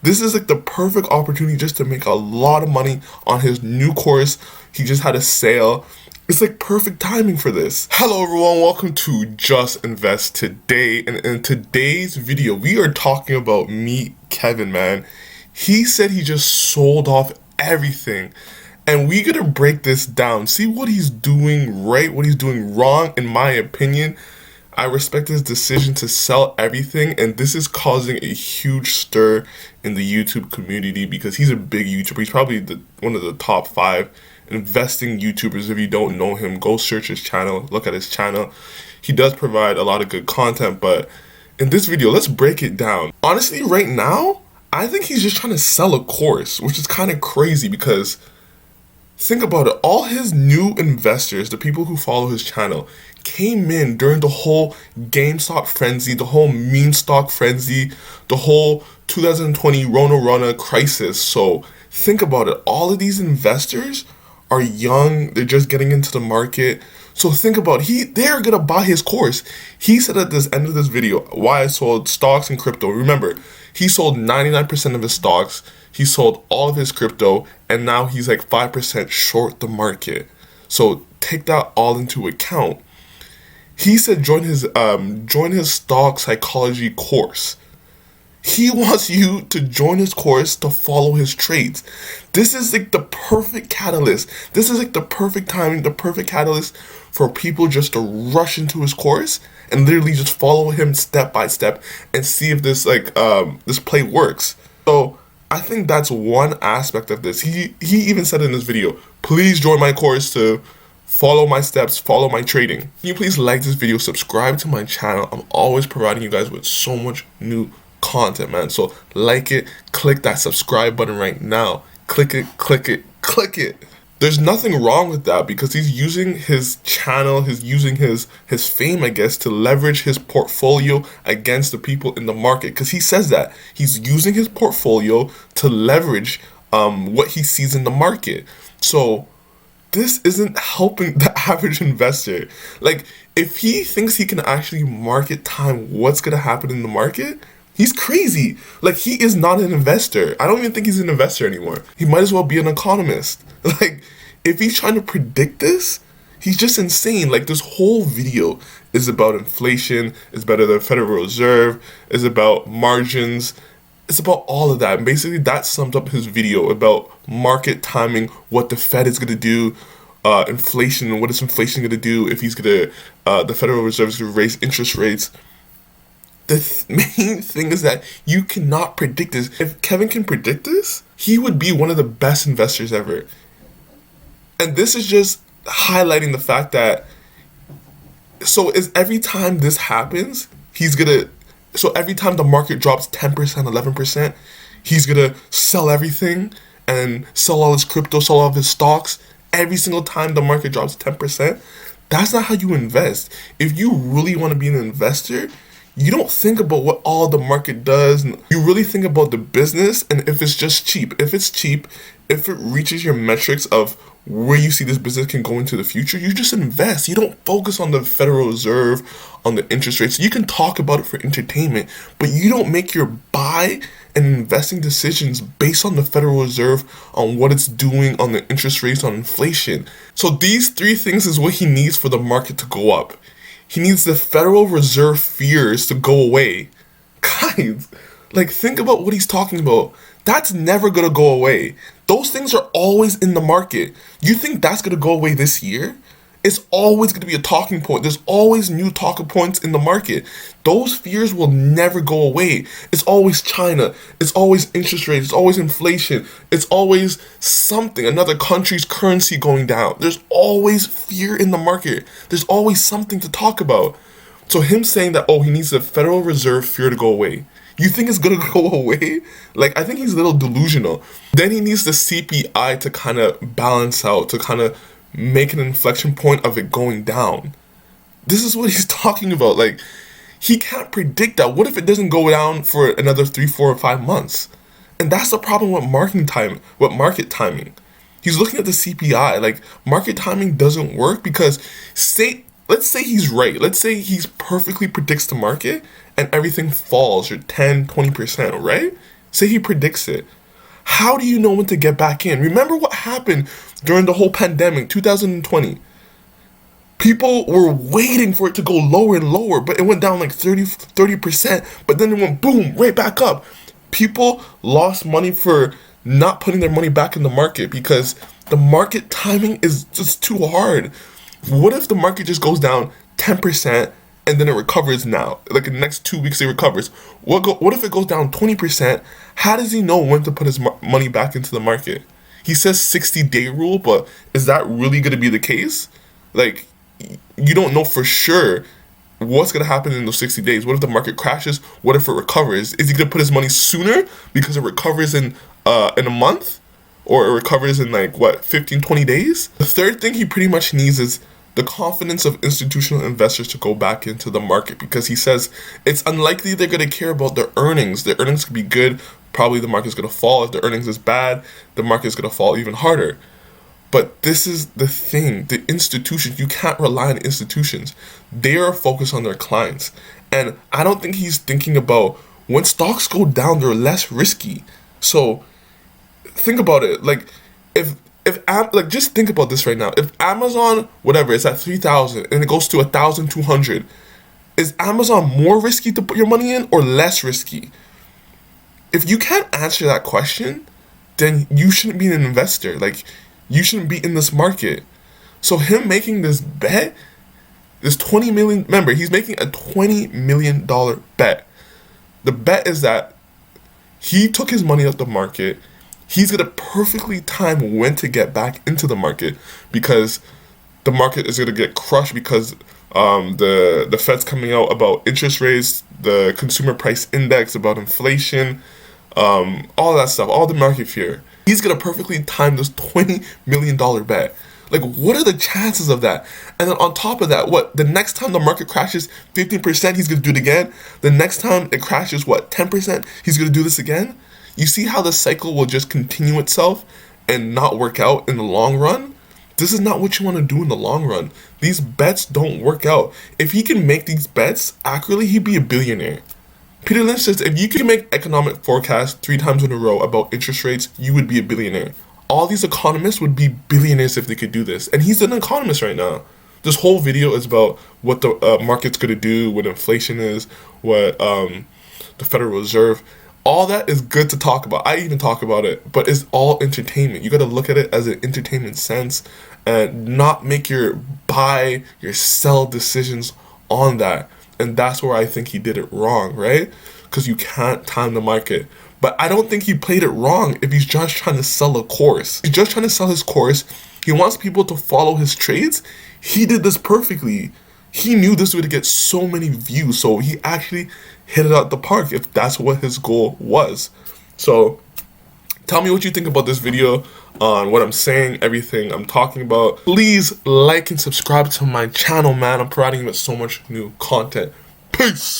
This is like the perfect opportunity just to make a lot of money on his new course. He just had a sale. It's like perfect timing for this. Hello everyone, welcome to Just Invest Today. And in today's video, we are talking about Meet Kevin, man. He said he just sold off everything. And we gotta break this down. See what he's doing right, what he's doing wrong, in my opinion. I respect his decision to sell everything, and this is causing a huge stir in the YouTube community because he's a big YouTuber. He's probably one of the top 5 investing YouTubers. If you don't know him, go search his channel, look at his channel. He does provide a lot of good content, but in this video, let's break it down. Honestly, right now, I think he's just trying to sell a course, which is kind of crazy because think about it. All his new investors, the people who follow his channel, came in during the whole GameStop frenzy, the whole meme stock frenzy, the whole 2020 Rona crisis. So think about it. All of these investors are young. They're just getting into the market. So think about they're gonna buy his course. He said at this end of this video why I sold stocks and crypto. Remember, he sold 99% of his stocks. He sold all of his crypto, and now he's like 5% short the market. So take that all into account. He said join his stock psychology course. He wants you to join his course to follow his trades. This is like the perfect catalyst. This is like the perfect timing, the perfect catalyst for people just to rush into his course and literally just follow him step by step and see if this play works. So I think that's one aspect of this. He even said in this video, please join my course to follow my steps, follow my trading. Can you please like this video, subscribe to my channel? I'm always providing you guys with so much new content, man. So like it, click that subscribe button right now. Click it, click it, click it. There's nothing wrong with that because he's using his channel, he's using his fame, I guess, to leverage his portfolio against the people in the market. Because he says that he's using his portfolio to leverage what he sees in the market. So this isn't helping the average investor. Like, if he thinks he can actually market time what's gonna happen in the market, he's crazy. Like, he is not an investor. I don't even think he's an investor anymore. He might as well be an economist. Like, if he's trying to predict this, he's just insane. Like, this whole video is about inflation, is about the Federal Reserve, is about margins, it's about all of that. And basically, that sums up his video about market timing, what the Fed is going to do, inflation, what is inflation going to do if the Federal Reserve is going to raise interest rates. The main thing is that you cannot predict this. If Kevin can predict this, he would be one of the best investors ever. And this is just highlighting the fact that, so is every time this happens, so every time the market drops 10%, 11%, he's gonna sell everything and sell all his crypto, sell all of his stocks every single time the market drops 10%. That's not how you invest. If you really want to be an investor, you don't think about what all the market does. You really think about the business and if it's just cheap. If it's cheap, if it reaches your metrics of where you see this business can go into the future, you just invest. You don't focus on the Federal Reserve, on the interest rates. You can talk about it for entertainment, but you don't make your buy and investing decisions based on the Federal Reserve, on what it's doing, on the interest rates, on inflation. So these 3 things is what he needs for the market to go up. He needs the Federal Reserve fears to go away. Guys, like, think about what he's talking about. That's never gonna go away. Those things are always in the market. You think that's gonna go away this year? It's always gonna be a talking point. There's always new talking points in the market. Those fears will never go away. It's always China. It's always interest rates. It's always inflation. It's always something, another country's currency going down. There's always fear in the market. There's always something to talk about. So him saying that, he needs the Federal Reserve fear to go away. You think it's gonna go away? Like, I think he's a little delusional. Then he needs the CPI to kind of balance out, to kind of make an inflection point of it going down. This is what he's talking about. Like, he can't predict that. What if it doesn't go down for another 3, 4, or 5 months? And that's the problem with market timing. He's looking at the CPI. Like, market timing doesn't work because let's say he's right. Let's say he's perfectly predicts the market and everything falls or 10, 20%, right? Say he predicts it. How do you know when to get back in? Remember what happened during the whole pandemic, 2020. People were waiting for it to go lower and lower, but it went down like 30%, but then it went boom, right back up. People lost money for not putting their money back in the market because the market timing is just too hard. What if the market just goes down 10% and then it recovers now? Like in the next 2 weeks, it recovers. What if it goes down 20%? How does he know when to put his money back into the market? He says 60-day rule, but is that really going to be the case? Like, you don't know for sure what's going to happen in those 60 days. What if the market crashes? What if it recovers? Is he going to put his money sooner because it recovers in a month? Or it recovers in 15, 20 days? The third thing he pretty much needs is the confidence of institutional investors to go back into the market, because he says it's unlikely they're going to care about their earnings. Their earnings could be good. Probably the market's going to fall. If the earnings is bad, the market's going to fall even harder. But this is the thing, the institutions, you can't rely on institutions. They are focused on their clients. And I don't think he's thinking about when stocks go down, they're less risky. So think about it. Just think about this right now. If Amazon, whatever, is at 3,000 and it goes to 1,200, is Amazon more risky to put your money in or less risky? If you can't answer that question, then you shouldn't be an investor. You shouldn't be in this market. So him making this bet, this 20 million, remember, he's making a $20 million bet. The bet is that he took his money out the market. He's going to perfectly time when to get back into the market, because the market is going to get crushed because the Fed's coming out about interest rates, the consumer price index, about inflation, all that stuff, all the market fear. He's going to perfectly time this $20 million bet. What are the chances of that? And then on top of that, the next time the market crashes 15%, he's going to do it again. The next time it crashes, 10%, he's going to do this again. You see how the cycle will just continue itself and not work out in the long run? This is not what you want to do in the long run. These bets don't work out. If he can make these bets accurately, he'd be a billionaire. Peter Lynch says if you can make economic forecasts 3 times in a row about interest rates, you would be a billionaire. All these economists would be billionaires if they could do this. And he's an economist right now. This whole video is about what the market's going to do, what inflation is, what the Federal Reserve. All that is good to talk about. I even talk about it, but it's all entertainment. You got to look at it as an entertainment sense and not make your buy, your sell decisions on that. And that's where I think he did it wrong, right? Because you can't time the market. But I don't think he played it wrong if he's just trying to sell a course. He's just trying to sell his course. He wants people to follow his trades. He did this perfectly. He knew this would get so many views, so he actually hit it out the park if that's what his goal was. So tell me what you think about this video, on what I'm saying, everything I'm talking about. Please like and subscribe to my channel, man. I'm providing you with so much new content. Peace!